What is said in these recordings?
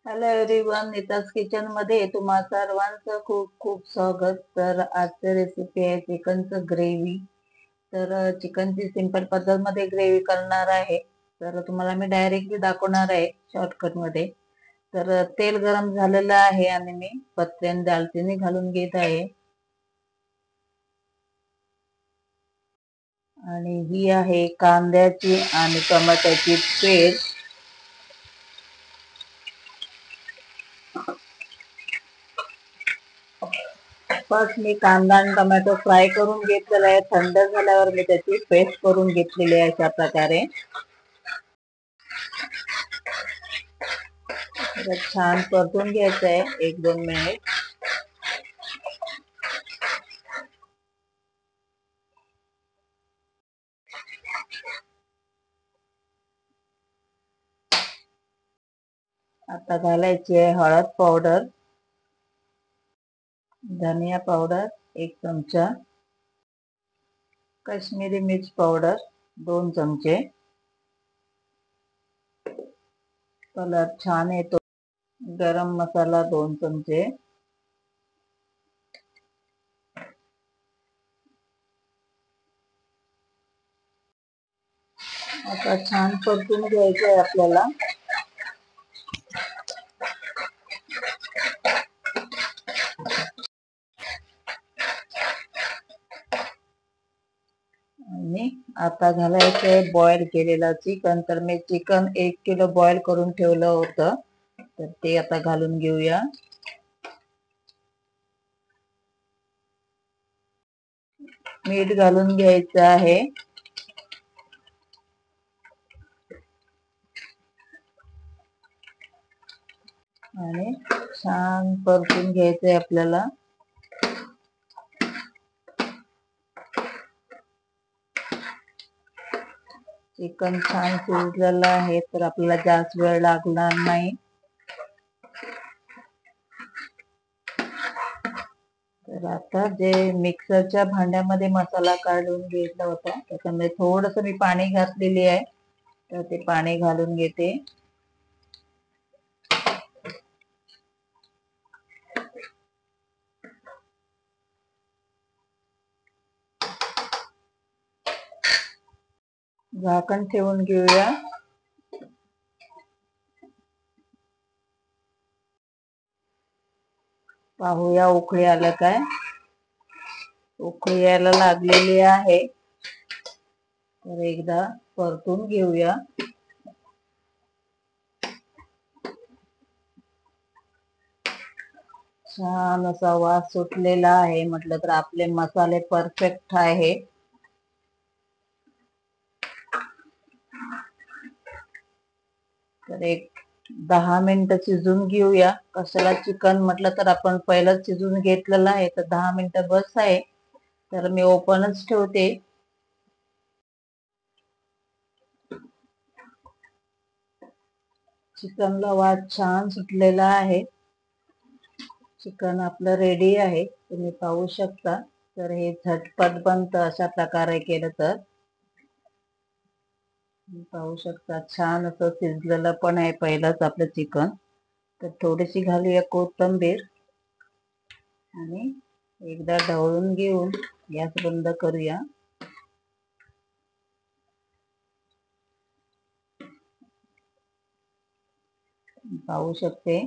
Hello everyone, Nita's kitchen मध्ये तुम्हा सर्वांचं खूप खूप स्वागत। तर आजची रेसिपी आहे चिकनचं ग्रेव्ही। तर चिकनची सिंपल पद्धत मध्ये ग्रेव्ही करणार आहे। तर तुम्हाला मी डायरेक्टली दाखवणार आहे शॉर्टकट मध्ये। तर तेल गरम झालेलं आहे आणि मी पत्ते आणि दालचिनी घालून घेत आहे। आणि ही आहे कांद्याची आणि टमाट्याची पेस्ट। फर्स्ट मी कांदा आणि टोमॅटो फ्राय करून घेतलेला आहे। थंड झाल्यावर मी त्याची पेस्ट करून घेतलेली आहे अशा प्रकारे। छान परतून घ्यायचं आहे 1-2 मिनिट। आता घालायची आहे हळद पावडर, धनिया पावडर 1 चमचा, काश्मीरी मिर्च पावडर 2 चमचे, कलर छान येतो, गरम मसाला 2 चमचे, आता छान परतून घ्यायचं आहे आपल्याला। आणि आता घालायचं आहे बॉईल केलेलं चिकन। तर मी चिकन 1 किलो बॉईल करून ठेवलं होतं, तर ते आता घालून घेऊया। मीठ घालून घ्यायचं आहे आणि छान परतून घ्यायचंय आपल्याला। चिकन छान शिजलेलं आहे, तर आपल्याला जास्त वेळ लागणार नाही। तर आता जे मिक्सरच्या भांड्यामध्ये मसाला काढून घेतला होता, त्याच्यामध्ये थोडंसं मी पाणी घातलेली आहे, तर ते पाणी घालून घेते। झाकण ठेवून घेऊया। पाहूया उकळी आलं काय। उकळी यायला लागलेली आहे, तर एकदा परतून घेऊया। छान असा वास सुटलेला आहे, म्हटलं तर आपले मसाले परफेक्ट आहे। तर एक 10 मिनिटं शिजून घेऊया। कशाला चिकन म्हटलं तर आपण पहिलंच शिजून घेतलेलं आहे, तर 10 मिनिटं बस आहे। तर मी ओपनच ठेवते। चिकनला वास छान सुटलेला आहे। चिकन आपलं रेडी आहे, तुम्ही पाहू शकता। तर हे झटपट बनतं अशा प्रकारे केलं तर। पाहू शकता छान असं शिजलेलं पण आहे पहिलंच आपलं चिकन। तर थोडीशी घालूया कोथिंबीर आणि एकदा ढवळून घेऊन गॅस बंद करूया। पाहू शकते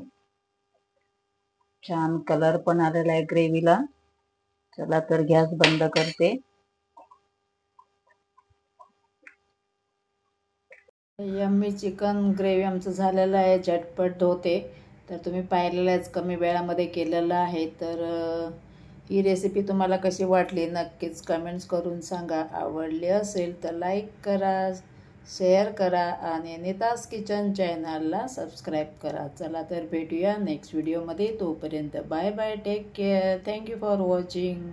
छान कलर पण आलेला आहे ग्रेव्हीला। चला तर गॅस बंद करते। यम्मी चिकन ग्रेव्ही आमचं झालेलं आहे, झटपट होते। तर तुम्ही पाहिलेलंच कमी वेळामध्ये केलेलं आहे। तर ही रेसिपी तुम्हाला कशी वाटली नक्कीच कमेंट्स करून सांगा। आवडली असेल तर लाईक करा, शेअर करा आणि नीताज किचन चॅनलला सबस्क्राईब करा। चला तर भेटूया नेक्स्ट व्हिडिओमध्ये, तोपर्यंत bye bye, take care, thank you for watching.